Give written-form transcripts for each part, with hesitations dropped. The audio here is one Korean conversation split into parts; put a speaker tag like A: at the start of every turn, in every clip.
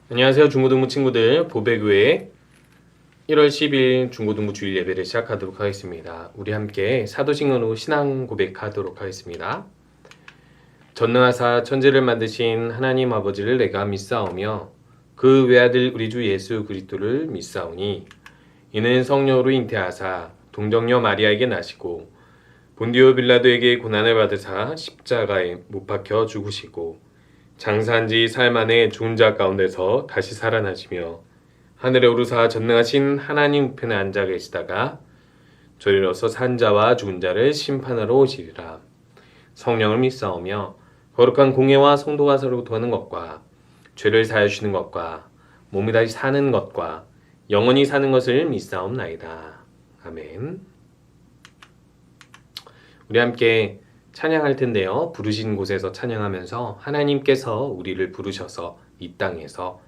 A: 안녕하세요. 중고등부 친구들, 보배교회 1월 10일 중고등부 주일 예배를 시작하도록 하겠습니다. 우리 함께 사도신경으로 신앙 고백하도록 하겠습니다. 전능하사 천지를 만드신 하나님 아버지를 내가 믿사오며 그 외아들 우리 주 예수 그리스도를 믿사오니 이는 성령으로 잉태하사 동정녀 마리아에게 나시고 본디오 빌라도에게 고난을 받으사 십자가에 못 박혀 죽으시고 장사한 지 사흘 만에 죽은 자 가운데서 다시 살아나시며 하늘에 오르사 전능하신 하나님 우편에 앉아 계시다가 저리로서 산 자와 죽은 자를 심판하러 오시리라. 성령을 믿사오며 거룩한 공예와 성도가 서로 도하는 것과 죄를 사하여 주시는 것과 몸이 다시 사는 것과 영원히 사는 것을 믿사옵나이다. 아멘. 우리 함께 찬양할 텐데요. 부르신 곳에서 찬양하면서 하나님께서 우리를 부르셔서 이 땅에서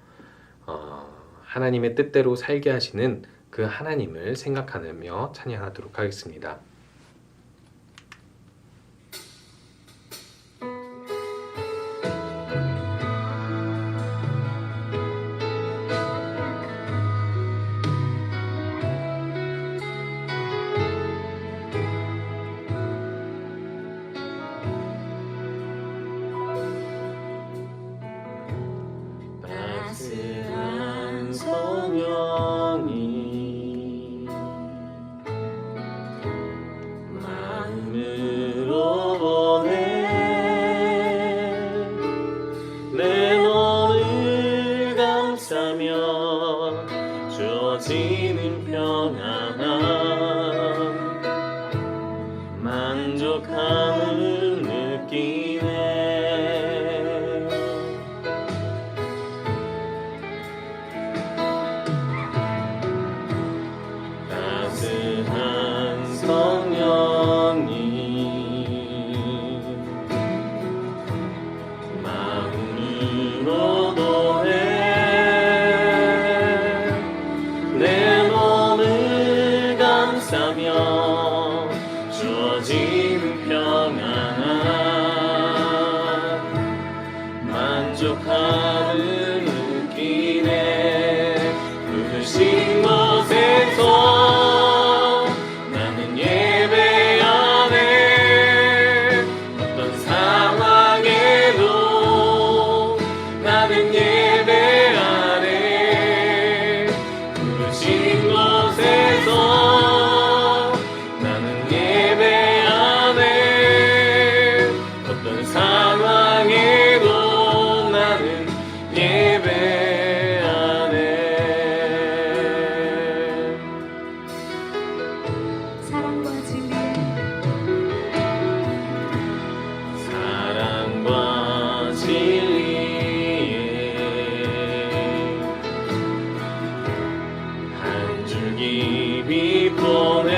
A: 하나님의 뜻대로 살게 하시는 그 하나님을 생각하며 찬양하도록 하겠습니다. 따스한 성령이 마음으로 보내 내 몸을 감싸며 주어지는 평안함 만족함을 느끼네. 따스한 성령이 마음으로 보내 내 몸을 감싸며 주어지는 평안함 만족함을 느끼네. 부르신 곳에서 나는 예배하네. 어떤 상황에도 나는 예배하네. 부르신 곳에서 나는 예배하네. 어떤 상황에도 나는 예배하네.
B: 사랑과 진리
A: 사랑과 진리에 한 줄기 빛 보내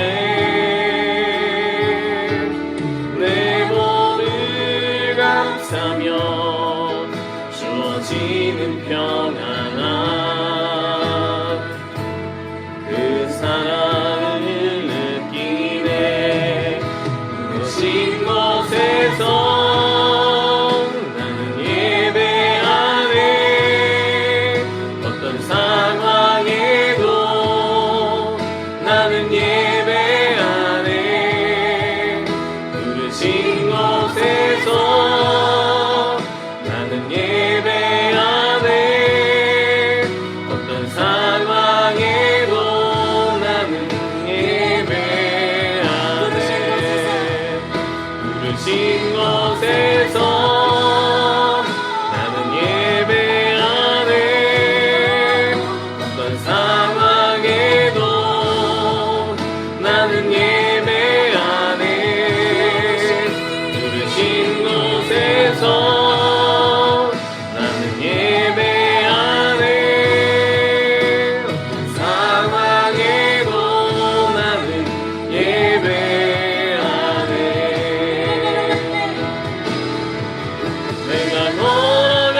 A: 내 몸을 감싸며 주어지는 평안함 그 사랑을 느끼네. 부르신 곳에서 나는 예배하네. 어떤 상황에도 나는 예배하네. 부르신 곳에서 나는 예배하네. 어떤 상황에도 나는 예배하네. 부르신 곳에서 나는 예배하네. 어떤 상황에도 나는 예배하네. 부르신 곳에서 나는 예배하네. 어떤 상황에도 나는 예배하네. 내가 걸어갈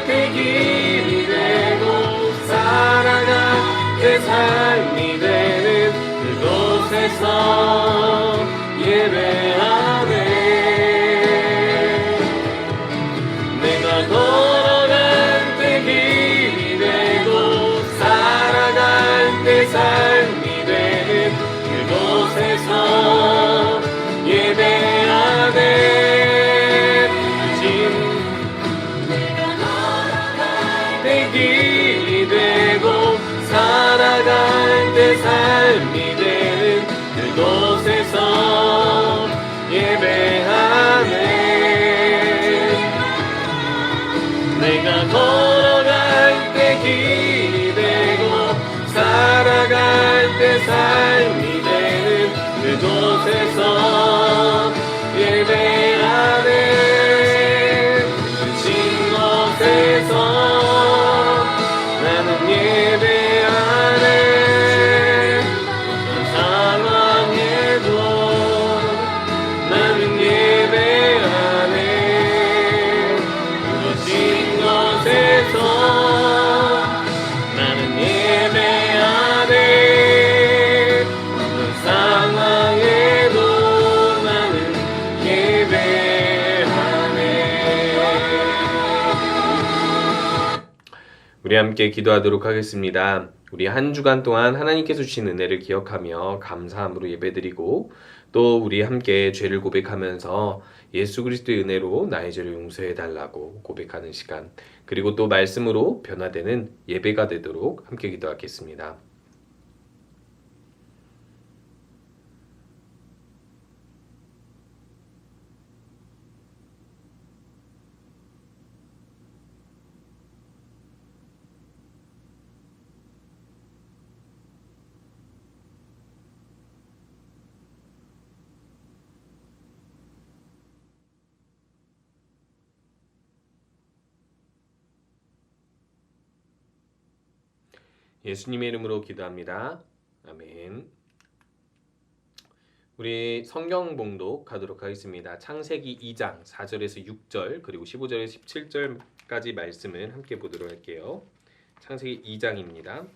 A: 그 길이 되고 살아갈 내 삶이 되는 그곳에서 예배하네. 내가 걸어갈 그 길이 때 삶이 되는 그곳에서 예배하네. 내 길이 되고 살아갈 때 삶이 되는 그곳에서 예배하네. 내가 걸어갈 때 길이 되고 살아갈 때 삶이 되는 그곳에서 예배하네. 진 곳에서 나는 예배하네. 어떤 상황에도 나는 예배하네. 진 곳에서 나는 예배하네. 어떤 상황에도 나는 예배하네. 우리 함께 기도하도록 하겠습니다. 우리 한 주간 동안 하나님께서 주신 은혜를 기억하며 감사함으로 예배드리고, 또 우리 함께 죄를 고백하면서 예수 그리스도의 은혜로 나의 죄를 용서해 달라고 고백하는 시간, 그리고 또 말씀으로 변화되는 예배가 되도록 함께 기도하겠습니다. 예수님의 이름으로 기도합니다. 아멘. 우리 성경 봉독하도록 하겠습니다. 창세기 2장 4절에서 6절 그리고 15절에서 17절까지 말씀을 함께 보도록 할게요. 창세기 2장입니다.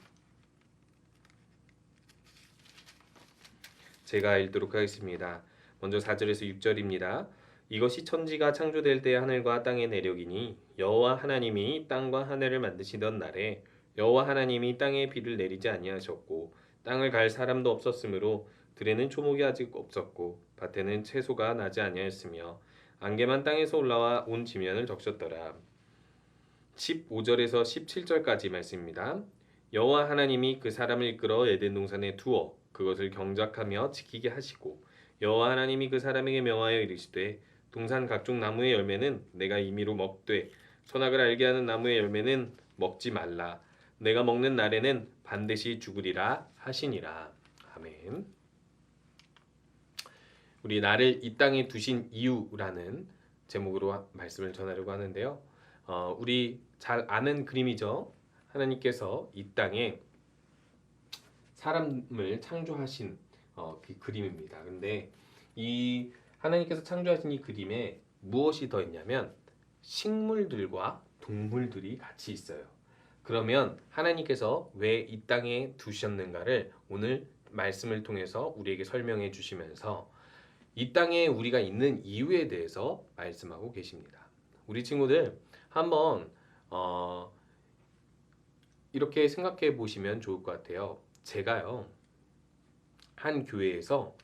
A: 제가 읽도록 하겠습니다. 먼저 4절에서 6절입니다. 이것이 천지가 창조될 때 하늘과 땅의 내력이니 여호와 하나님이 땅과 하늘을 만드시던 날에 여호와 하나님이 땅에 비를 내리지 아니하셨고 땅을 갈 사람도 없었으므로 들에는 초목이 아직 없었고 밭에는 채소가 나지 아니하였으며 안개만 땅에서 올라와 온 지면을 적셨더라. 15절에서 17절까지 말씀입니다. 여호와 하나님이 그 사람을 이끌어 에덴 동산에 두어 그것을 경작하며 지키게 하시고 여호와 하나님이 그 사람에게 명하여 이르시되 동산 각종 나무의 열매는 내가 임의로 먹되 선악을 알게 하는 나무의 열매는 먹지 말라. 내가 먹는 날에는 반드시 죽으리라 하시니라. 아멘. 우리 나를 이 땅에 두신 이유라는 제목으로 말씀을 전하려고 하는데요. 우리 잘 아는 그림이죠. 하나님께서 이 땅에 사람을 창조하신 그 그림입니다. 근데 이 하나님께서 창조하신 이 그림에 무엇이 더 있냐면 식물들과 동물들이 같이 있어요. 그러면 하나님께서 왜 이 땅에 두셨는가를 오늘 말씀을 통해서 우리에게 설명해 주시면서 이 땅에 우리가 있는 이유에 대해서 말씀하고 계십니다. 우리 친구들 한번 이렇게 생각해 보시면 좋을 것 같아요. 제가요 한 교회에서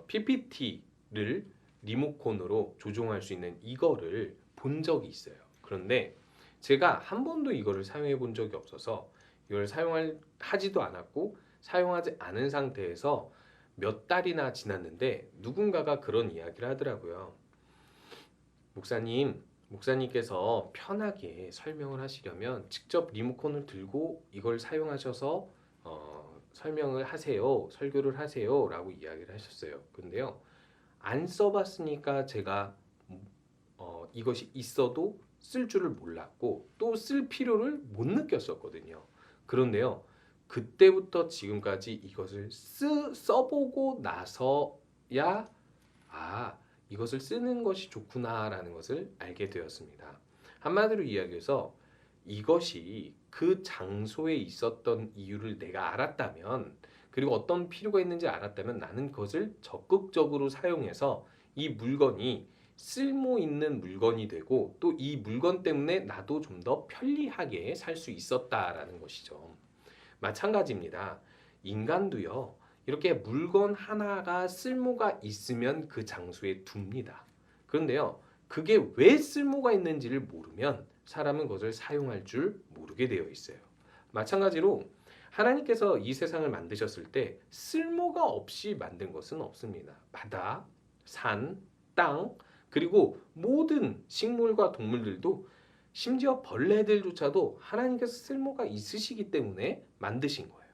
A: PPT를 리모컨으로 조종할 수 있는 이거를 본 적이 있어요. 그런데 제가 한 번도 이거를 사용해 본 적이 없어서 이걸 하지도 않았고 사용하지 않은 상태에서 몇 달이나 지났는데 누군가가 그런 이야기를 하더라고요. 목사님께서 편하게 설명을 하시려면 직접 리모컨을 들고 이걸 사용하셔서 설명을 하세요, 설교를 하세요 라고 이야기를 하셨어요. 근데요 안 써봤으니까 제가 이것이 있어도 쓸 줄을 몰랐고 또 쓸 필요를 못 느꼈었거든요. 그런데요 그때부터 지금까지 이것을 써보고 나서야 이것을 쓰는 것이 좋구나라는 것을 알게 되었습니다. 한마디로 이야기해서 이것이 그 장소에 있었던 이유를 내가 알았다면, 그리고 어떤 필요가 있는지 알았다면 나는 그것을 적극적으로 사용해서 이 물건이 쓸모 있는 물건이 되고 또 이 물건 때문에 나도 좀 더 편리하게 살 수 있었다라는 것이죠. 마찬가지입니다. 인간도요. 이렇게 물건 하나가 쓸모가 있으면 그 장소에 둡니다. 그런데요. 그게 왜 쓸모가 있는지를 모르면 사람은 그것을 사용할 줄 모르게 되어 있어요. 마찬가지로 하나님께서 이 세상을 만드셨을 때 쓸모가 없이 만든 것은 없습니다. 바다, 산, 땅, 그리고 모든 식물과 동물들도 심지어 벌레들조차도 하나님께서 쓸모가 있으시기 때문에 만드신 거예요.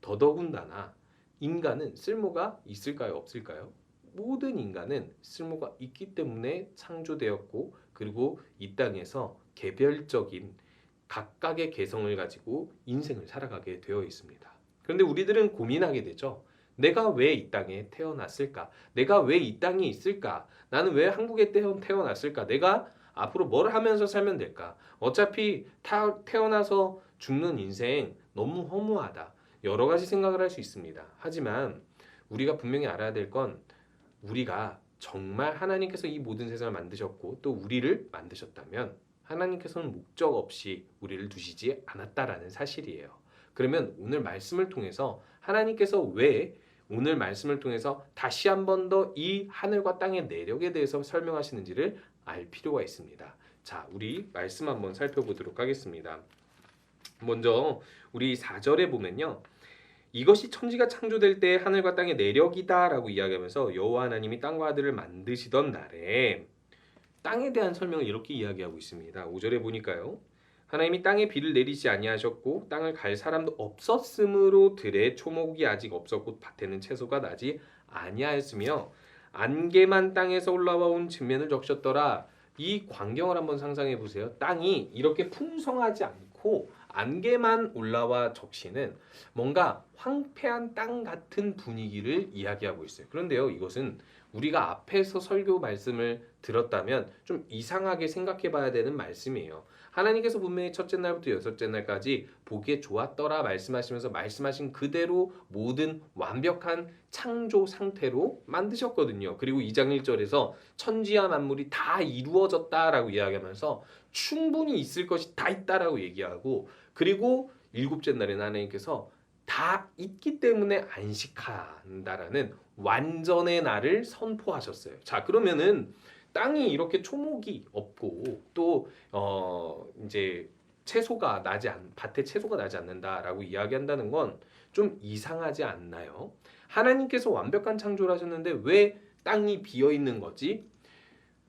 A: 더더군다나 인간은 쓸모가 있을까요? 없을까요? 모든 인간은 쓸모가 있기 때문에 창조되었고 그리고 이 땅에서 개별적인 각각의 개성을 가지고 인생을 살아가게 되어 있습니다. 그런데 우리들은 고민하게 되죠. 내가 왜 이 땅에 태어났을까? 내가 왜 이 땅에 있을까? 나는 왜 한국에 태어났을까? 내가 앞으로 뭘 하면서 살면 될까? 어차피 태어나서 죽는 인생 너무 허무하다. 여러 가지 생각을 할 수 있습니다. 하지만 우리가 분명히 알아야 될 건 우리가 정말 하나님께서 이 모든 세상을 만드셨고 또 우리를 만드셨다면 하나님께서는 목적 없이 우리를 두시지 않았다라는 사실이에요. 그러면 오늘 말씀을 통해서 하나님께서 왜 오늘 말씀을 통해서 다시 한 번 더 이 하늘과 땅의 내력에 대해서 설명하시는지를 알 필요가 있습니다. 자, 우리 말씀 한번 살펴보도록 하겠습니다. 먼저 우리 4절에 보면요. 이것이 천지가 창조될 때 하늘과 땅의 내력이다 라고 이야기하면서 여호와 하나님이 땅과 하늘을 만드시던 날에 땅에 대한 설명을 이렇게 이야기하고 있습니다. 5절에 보니까요. 하나님이 땅에 비를 내리지 아니하셨고 땅을 갈 사람도 없었으므로 들에 초목이 아직 없었고 밭에는 채소가 나지 아니하였으며 안개만 땅에서 올라와 온 측면을 적셨더라. 이 광경을 한번 상상해 보세요. 땅이 이렇게 풍성하지 않고 안개만 올라와 적시는 뭔가 황폐한 땅 같은 분위기를 이야기하고 있어요. 그런데요, 이것은 우리가 앞에서 설교 말씀을 들었다면 좀 이상하게 생각해 봐야 되는 말씀이에요. 하나님께서 분명히 첫째 날부터 여섯째 날까지 보기에 좋았더라 말씀하시면서 말씀하신 그대로 모든 완벽한 창조 상태로 만드셨거든요. 그리고 2장 1절에서 천지와 만물이 다 이루어졌다라고 이야기하면서 충분히 있을 것이 다 있다라고 얘기하고 그리고 일곱째 날에는 하나님께서 다 있기 때문에 안식한다라는 완전의 날을 선포하셨어요. 자, 그러면은 땅이 이렇게 초목이 없고 또 이제 밭에 채소가 나지 않는다라고 이야기한다는 건 좀 이상하지 않나요? 하나님께서 완벽한 창조를 하셨는데 왜 땅이 비어 있는 거지?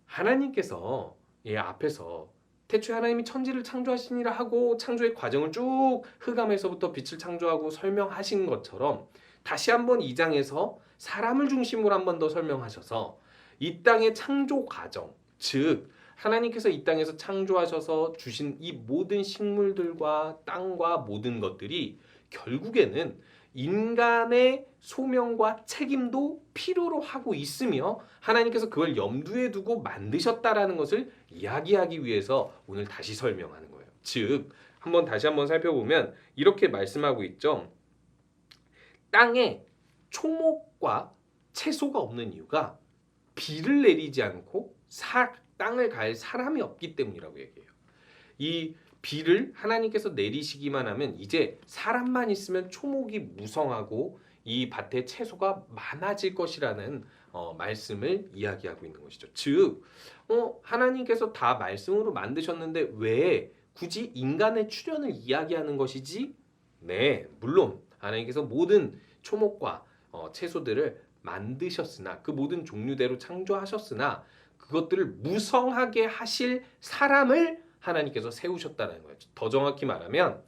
A: 하나님께서 앞에서 태초에 하나님이 천지를 창조하시니라 하고 창조의 과정을 쭉 흑암에서부터 빛을 창조하고 설명하신 것처럼 다시 한번 2장에서 사람을 중심으로 한 번 더 설명하셔서 이 땅의 창조 과정, 즉 하나님께서 이 땅에서 창조하셔서 주신 이 모든 식물들과 땅과 모든 것들이 결국에는 인간의 소명과 책임도 필요로 하고 있으며 하나님께서 그걸 염두에 두고 만드셨다라는 것을 이야기하기 위해서 오늘 다시 설명하는 거예요. 즉, 다시 한번 살펴보면 이렇게 말씀하고 있죠. 땅에 초목과 채소가 없는 이유가 비를 내리지 않고 땅을 갈 사람이 없기 때문이라고 얘기해요. 이 비를 하나님께서 내리시기만 하면 이제 사람만 있으면 초목이 무성하고 이 밭에 채소가 많아질 것이라는 말씀을 이야기하고 있는 것이죠. 즉, 하나님께서 다 말씀으로 만드셨는데 왜 굳이 인간의 출현을 이야기하는 것이지? 네, 물론 하나님께서 모든 초목과 채소들을 만드셨으나 그 모든 종류대로 창조하셨으나 그것들을 무성하게 하실 사람을 하나님께서 세우셨다는 거예요. 더 정확히 말하면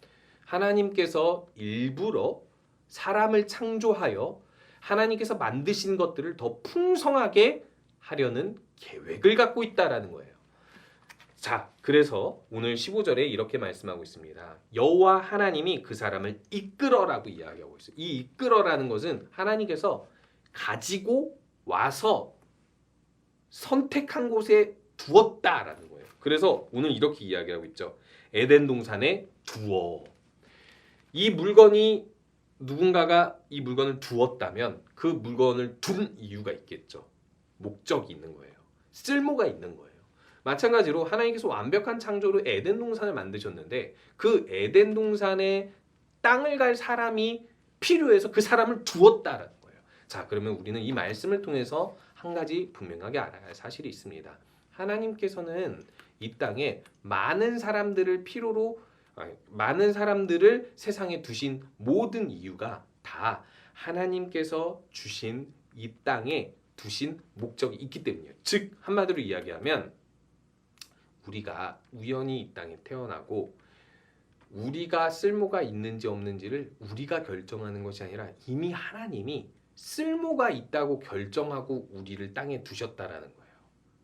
A: 하나님께서 일부러 사람을 창조하여 하나님께서 만드신 것들을 더 풍성하게 하려는 계획을 갖고 있다라는 거예요. 자, 그래서 오늘 15절에 이렇게 말씀하고 있습니다. 여호와 하나님이 그 사람을 이끌어라고 이야기하고 있어요. 이 이끌어라는 것은 하나님께서 가지고 와서 선택한 곳에 두었다라는 거예요. 그래서 오늘 이렇게 이야기하고 있죠. 에덴 동산에 두어. 이 물건이 누군가가 이 물건을 두었다면 그 물건을 둔 이유가 있겠죠. 목적이 있는 거예요. 쓸모가 있는 거예요. 마찬가지로 하나님께서 완벽한 창조로 에덴 동산을 만드셨는데 그 에덴 동산에 땅을 갈 사람이 필요해서 그 사람을 두었다라는 거예요. 자, 그러면 우리는 이 말씀을 통해서 한 가지 분명하게 알아야 할 사실이 있습니다. 하나님께서는 이 땅에 많은 사람들을 세상에 두신 모든 이유가 다 하나님께서 주신 이 땅에 두신 목적이 있기 때문이에요. 즉 한마디로 이야기하면 우리가 우연히 이 땅에 태어나고 우리가 쓸모가 있는지 없는지를 우리가 결정하는 것이 아니라 이미 하나님이 쓸모가 있다고 결정하고 우리를 땅에 두셨다라는 거예요.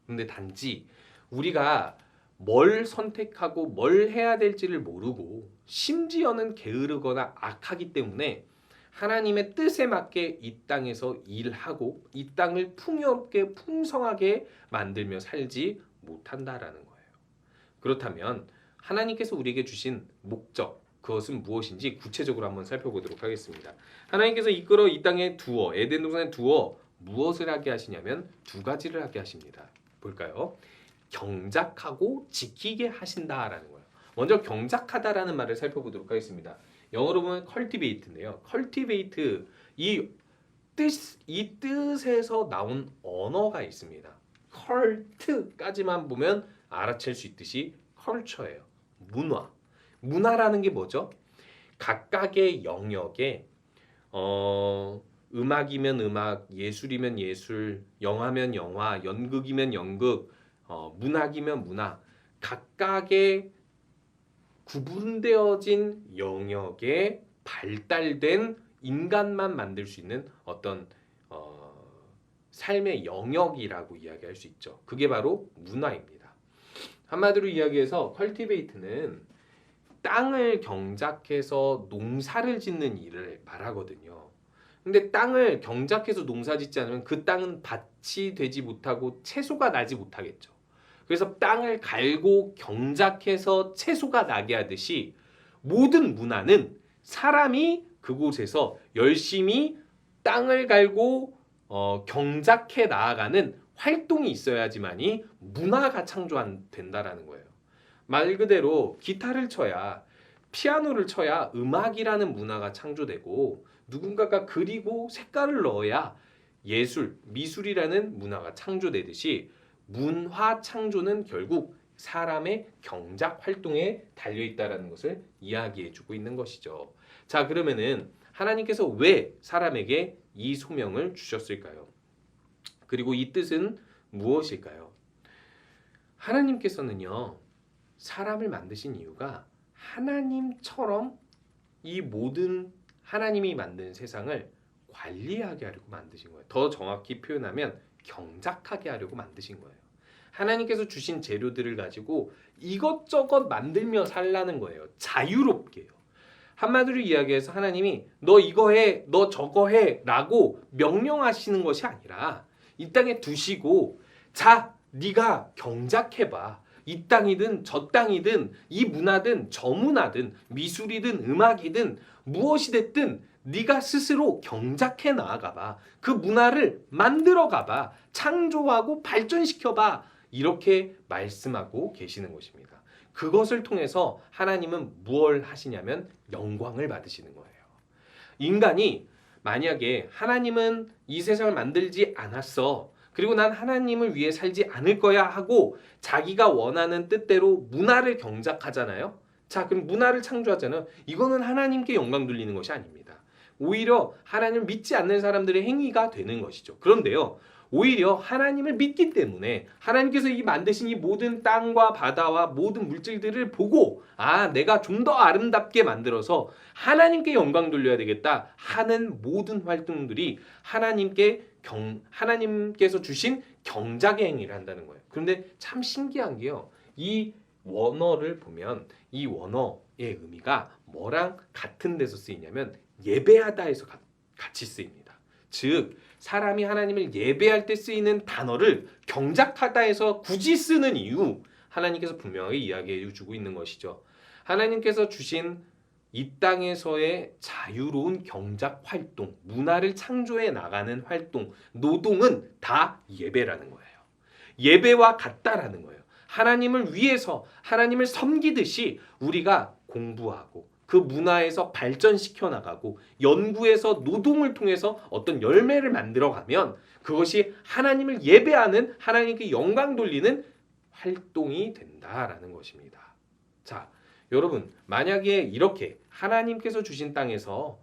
A: 근데 단지 우리가 뭘 선택하고 뭘 해야 될지를 모르고 심지어는 게으르거나 악하기 때문에 하나님의 뜻에 맞게 이 땅에서 일하고 이 땅을 풍요롭게 풍성하게 만들며 살지 못한다라는 거예요. 그렇다면 하나님께서 우리에게 주신 목적, 그것은 무엇인지 구체적으로 한번 살펴보도록 하겠습니다. 하나님께서 이끌어 이 땅에 두어, 에덴 동산에 두어 무엇을 하게 하시냐면 두 가지를 하게 하십니다. 볼까요? 경작하고 지키게 하신다라는 거예요. 먼저 경작하다라는 말을 살펴보도록 하겠습니다. 영어로 보면 cultivate인데요. cultivate 이 뜻에서 나온 언어가 있습니다. cult까지만 보면 알아챌 수 있듯이 culture예요. 문화라는 게 뭐죠? 각각의 영역에 음악이면 음악, 예술이면 예술, 영화면 영화, 연극이면 연극, 문학이면 문학, 각각의 구분되어진 영역에 발달된 인간만 만들 수 있는 어떤 삶의 영역이라고 이야기할 수 있죠. 그게 바로 문화입니다. 한마디로 이야기해서 cultivate는 땅을 경작해서 농사를 짓는 일을 말하거든요. 근데 땅을 경작해서 농사 짓지 않으면 그 땅은 밭이 되지 못하고 채소가 나지 못하겠죠. 그래서 땅을 갈고 경작해서 채소가 나게 하듯이 모든 문화는 사람이 그곳에서 열심히 땅을 갈고 경작해 나아가는 활동이 있어야지만이 문화가 창조된다라는 거예요. 말 그대로 기타를 쳐야, 피아노를 쳐야 음악이라는 문화가 창조되고 누군가가 그리고 색깔을 넣어야 예술, 미술이라는 문화가 창조되듯이 문화 창조는 결국 사람의 경작 활동에 달려 있다라는 것을 이야기해주고 있는 것이죠. 자, 그러면은 하나님께서 왜 사람에게 이 소명을 주셨을까요? 그리고 이 뜻은 무엇일까요? 하나님께서는요, 사람을 만드신 이유가 하나님처럼 이 모든 하나님이 만든 세상을 관리하게 하려고 만드신 거예요. 더 정확히 표현하면 경작하게 하려고 만드신 거예요. 하나님께서 주신 재료들을 가지고 이것저것 만들며 살라는 거예요. 자유롭게요. 한마디로 이야기해서 하나님이 너 이거 해, 너 저거 해 라고 명령하시는 것이 아니라 이 땅에 두시고 자, 네가 경작해봐. 이 땅이든 저 땅이든 이 문화든 저 문화든 미술이든 음악이든 무엇이 됐든 네가 스스로 경작해 나아가봐. 그 문화를 만들어가봐. 창조하고 발전시켜봐. 이렇게 말씀하고 계시는 것입니다. 그것을 통해서 하나님은 무엇을 하시냐면 영광을 받으시는 거예요. 인간이 만약에 하나님은 이 세상을 만들지 않았어. 그리고 난 하나님을 위해 살지 않을 거야 하고 자기가 원하는 뜻대로 문화를 경작하잖아요. 자, 그럼 문화를 창조하잖아요. 이거는 하나님께 영광 돌리는 것이 아닙니다. 오히려 하나님을 믿지 않는 사람들의 행위가 되는 것이죠. 그런데요, 오히려 하나님을 믿기 때문에 하나님께서 이 만드신 이 모든 땅과 바다와 모든 물질들을 보고 내가 좀 더 아름답게 만들어서 하나님께 영광 돌려야 되겠다 하는 모든 활동들이 하나님께서 주신 경작의 행위를 한다는 거예요. 그런데 참 신기한 게요. 이 원어를 보면 이 원어의 의미가 뭐랑 같은 데서 쓰이냐면 예배하다에서 같이 쓰입니다. 즉 사람이 하나님을 예배할 때 쓰이는 단어를 경작하다에서 굳이 쓰는 이유, 하나님께서 분명하게 이야기해 주고 있는 것이죠. 하나님께서 주신 이 땅에서의 자유로운 경작 활동, 문화를 창조해 나가는 활동, 노동은 다 예배라는 거예요. 예배와 같다라는 거예요. 하나님을 위해서 하나님을 섬기듯이 우리가 공부하고 그 문화에서 발전시켜 나가고 연구에서 노동을 통해서 어떤 열매를 만들어가면 그것이 하나님을 예배하는, 하나님께 영광 돌리는 활동이 된다라는 것입니다. 자, 여러분, 만약에 이렇게 하나님께서 주신 땅에서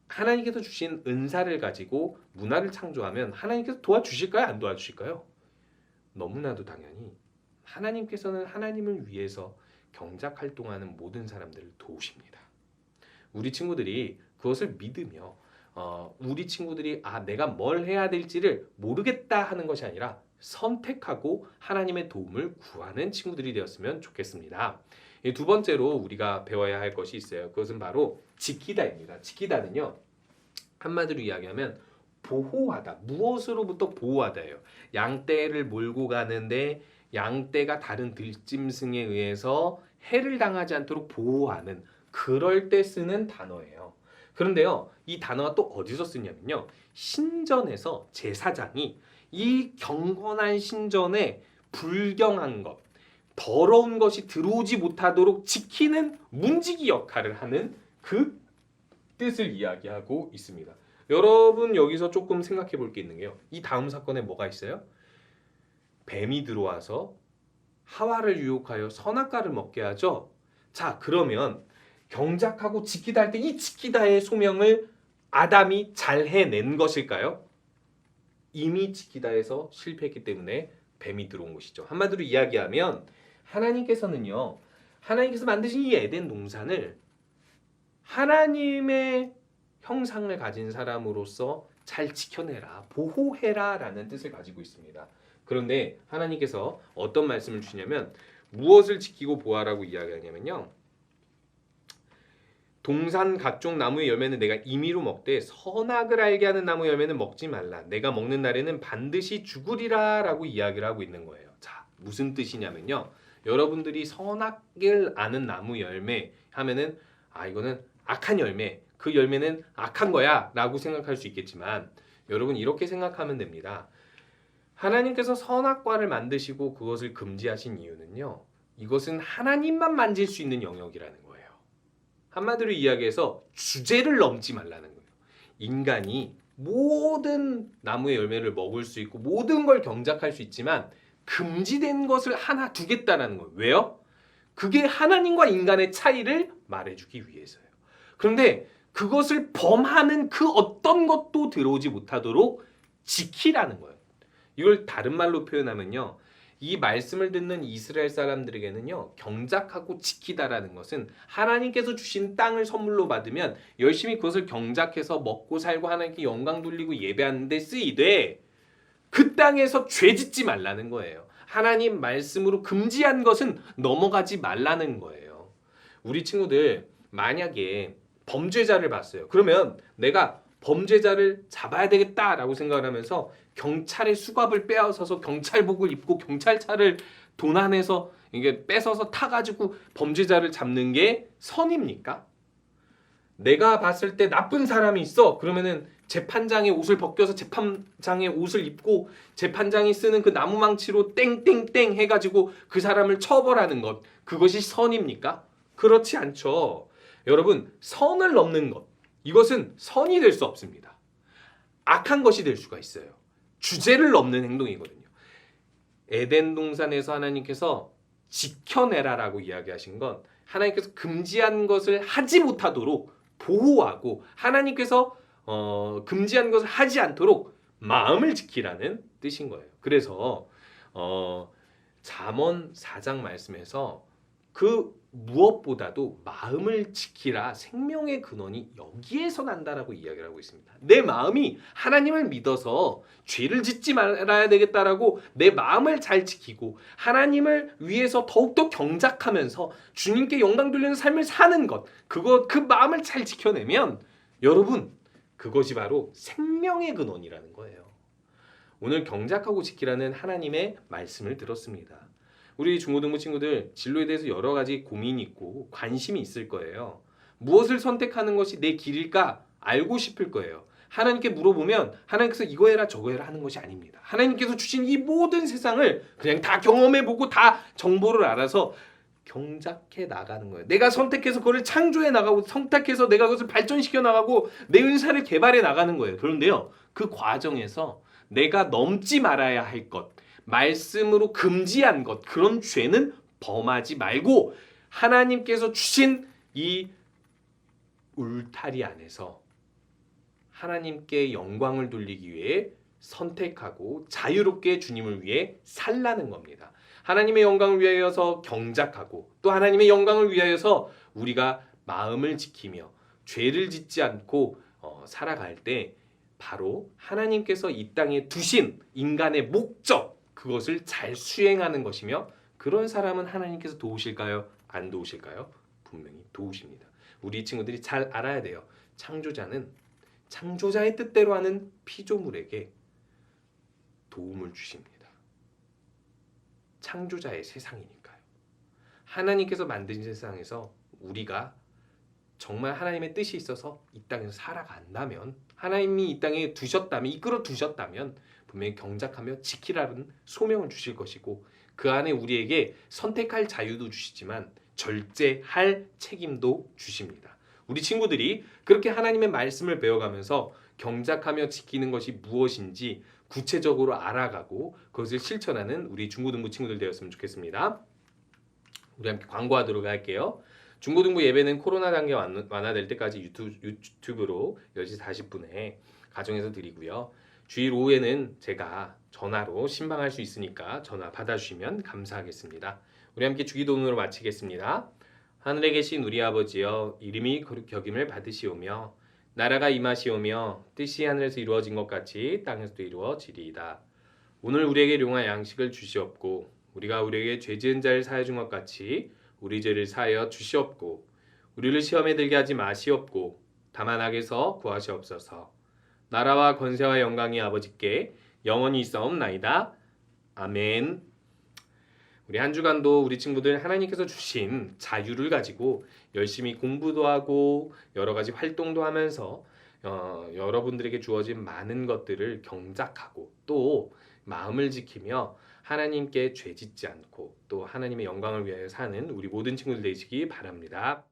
A: 하나님께서 주신 은사를 가지고 문화를 창조하면 하나님께서 도와주실까요? 안 도와주실까요? 너무나도 당연히 하나님께서는 하나님을 위해서 경작 활동하는 모든 사람들을 도우십니다. 우리 친구들이 그것을 믿으며 우리 친구들이 내가 뭘 해야 될지를 모르겠다 하는 것이 아니라 선택하고 하나님의 도움을 구하는 친구들이 되었으면 좋겠습니다. 두 번째로 우리가 배워야 할 것이 있어요. 그것은 바로 지키다입니다. 지키다는요, 한마디로 이야기하면 보호하다, 무엇으로부터 보호하다예요. 양떼를 몰고 가는데 양떼가 다른 들짐승에 의해서 해를 당하지 않도록 보호하는, 그럴 때 쓰는 단어예요. 그런데요, 이 단어가 또 어디서 쓰냐면요, 신전에서 제사장이 이 경건한 신전에 불경한 것, 더러운 것이 들어오지 못하도록 지키는 문지기 역할을 하는 그 뜻을 이야기하고 있습니다. 여러분, 여기서 조금 생각해 볼 게 있는 게요, 이 다음 사건에 뭐가 있어요? 뱀이 들어와서 하와를 유혹하여 선악과를 먹게 하죠. 자, 그러면 경작하고 지키다 할 때 이 지키다의 소명을 아담이 잘 해낸 것일까요? 이미 지키다에서 실패했기 때문에 뱀이 들어온 것이죠. 한마디로 이야기하면 하나님께서는요, 하나님께서 만드신 이 에덴 동산을 하나님의 형상을 가진 사람으로서 잘 지켜내라, 보호해라 라는 뜻을 가지고 있습니다. 그런데 하나님께서 어떤 말씀을 주시냐면, 무엇을 지키고 보호하라고 이야기하냐면요, 동산 각종 나무의 열매는 내가 임의로 먹되 선악을 알게 하는 나무 열매는 먹지 말라. 내가 먹는 날에는 반드시 죽으리라 라고 이야기를 하고 있는 거예요. 자, 무슨 뜻이냐면요, 여러분들이 선악을 아는 나무 열매 하면은 이거는 악한 열매, 그 열매는 악한 거야 라고 생각할 수 있겠지만, 여러분 이렇게 생각하면 됩니다. 하나님께서 선악과를 만드시고 그것을 금지하신 이유는요, 이것은 하나님만 만질 수 있는 영역이라는 거예요. 한마디로 이야기해서 주제를 넘지 말라는 거예요. 인간이 모든 나무의 열매를 먹을 수 있고 모든 걸 경작할 수 있지만 금지된 것을 하나 두겠다는 거예요. 왜요? 그게 하나님과 인간의 차이를 말해주기 위해서요. 그런데 그것을 범하는 그 어떤 것도 들어오지 못하도록 지키라는 거예요. 이걸 다른 말로 표현하면요, 이 말씀을 듣는 이스라엘 사람들에게는요, 경작하고 지키다라는 것은 하나님께서 주신 땅을 선물로 받으면 열심히 그것을 경작해서 먹고 살고 하나님께 영광 돌리고 예배하는 데 쓰이되, 그 땅에서 죄 짓지 말라는 거예요. 하나님 말씀으로 금지한 것은 넘어가지 말라는 거예요. 우리 친구들 만약에 범죄자를 봤어요. 그러면 내가 범죄자를 잡아야 되겠다라고 생각을 하면서 경찰의 수갑을 빼앗아서 경찰복을 입고 경찰차를 도난해서 이게 뺏어서 타가지고 범죄자를 잡는 게 선입니까? 내가 봤을 때 나쁜 사람이 있어. 그러면은 재판장의 옷을 벗겨서 재판장의 옷을 입고 재판장이 쓰는 그 나무망치로 땡땡땡 해가지고 그 사람을 처벌하는 것, 그것이 선입니까? 그렇지 않죠. 여러분, 선을 넘는 것, 이것은 선이 될 수 없습니다. 악한 것이 될 수가 있어요. 주제를 넘는 행동이거든요. 에덴 동산에서 하나님께서 지켜내라라고 이야기하신 건 하나님께서 금지한 것을 하지 못하도록 보호하고 하나님께서 금지한 것을 하지 않도록 마음을 지키라는 뜻인 거예요. 그래서 잠언 4장 말씀에서 그 무엇보다도 마음을 지키라, 생명의 근원이 여기에서 난다라고 이야기를 하고 있습니다. 내 마음이 하나님을 믿어서 죄를 짓지 말아야 되겠다라고 내 마음을 잘 지키고 하나님을 위해서 더욱더 경작하면서 주님께 영광 돌리는 삶을 사는 것, 그 마음을 잘 지켜내면 여러분, 그것이 바로 생명의 근원이라는 거예요. 오늘 경작하고 지키라는 하나님의 말씀을 들었습니다. 우리 중고등부 친구들 진로에 대해서 여러 가지 고민이 있고 관심이 있을 거예요. 무엇을 선택하는 것이 내 길일까 알고 싶을 거예요. 하나님께 물어보면 하나님께서 이거 해라 저거 해라 하는 것이 아닙니다. 하나님께서 주신 이 모든 세상을 그냥 다 경험해보고 다 정보를 알아서 경작해 나가는 거예요. 내가 선택해서 그걸 창조해 나가고 선택해서 내가 그것을 발전시켜 나가고 내 은사를 개발해 나가는 거예요. 그런데요. 그 과정에서 내가 넘지 말아야 할 것, 말씀으로 금지한 것, 그런 죄는 범하지 말고 하나님께서 주신 이 울타리 안에서 하나님께 영광을 돌리기 위해 선택하고 자유롭게 주님을 위해 살라는 겁니다. 하나님의 영광을 위하여서 경작하고 또 하나님의 영광을 위하여서 우리가 마음을 지키며 죄를 짓지 않고 살아갈 때 바로 하나님께서 이 땅에 두신 인간의 목적, 그것을 잘 수행하는 것이며, 그런 사람은 하나님께서 도우실까요? 안 도우실까요? 분명히 도우십니다. 우리 친구들이 잘 알아야 돼요. 창조자는 창조자의 뜻대로 하는 피조물에게 도움을 주십니다. 창조자의 세상이니까요. 하나님께서 만드신 세상에서 우리가 정말 하나님의 뜻이 있어서 이 땅에서 살아간다면, 하나님이 이 땅에 두셨다면, 이끌어 두셨다면 분명히 경작하며 지키라는 소명을 주실 것이고, 그 안에 우리에게 선택할 자유도 주시지만 절제할 책임도 주십니다. 우리 친구들이 그렇게 하나님의 말씀을 배워가면서 경작하며 지키는 것이 무엇인지 구체적으로 알아가고 그것을 실천하는 우리 중고등부 친구들 되었으면 좋겠습니다. 우리 함께 광고하도록 할게요. 중고등부 예배는 코로나 단계 완화될 때까지 유튜브로 10시 40분에 가정에서 드리고요. 주일 오후에는 제가 전화로 신방할 수 있으니까 전화 받아주시면 감사하겠습니다. 우리 함께 주기도문으로 마치겠습니다. 하늘에 계신 우리 아버지여, 이름이 거룩 여김을 받으시오며 나라가 임하시오며 뜻이 하늘에서 이루어진 것 같이 땅에서도 이루어지리이다. 오늘 우리에게 용할 양식을 주시옵고 우리가 우리에게 죄 지은 자를 사하여 준 것 같이 우리 죄를 사하여 주시옵고 우리를 시험에 들게 하지 마시옵고 다만 악에서 구하시옵소서. 나라와 권세와 영광이 아버지께 영원히 있사옵나이다. 아멘. 우리 한 주간도 우리 친구들 하나님께서 주신 자유를 가지고 열심히 공부도 하고 여러 가지 활동도 하면서 여러분들에게 주어진 많은 것들을 경작하고 또 마음을 지키며 하나님께 죄짓지 않고 또 하나님의 영광을 위하여 사는 우리 모든 친구들 되시기 바랍니다.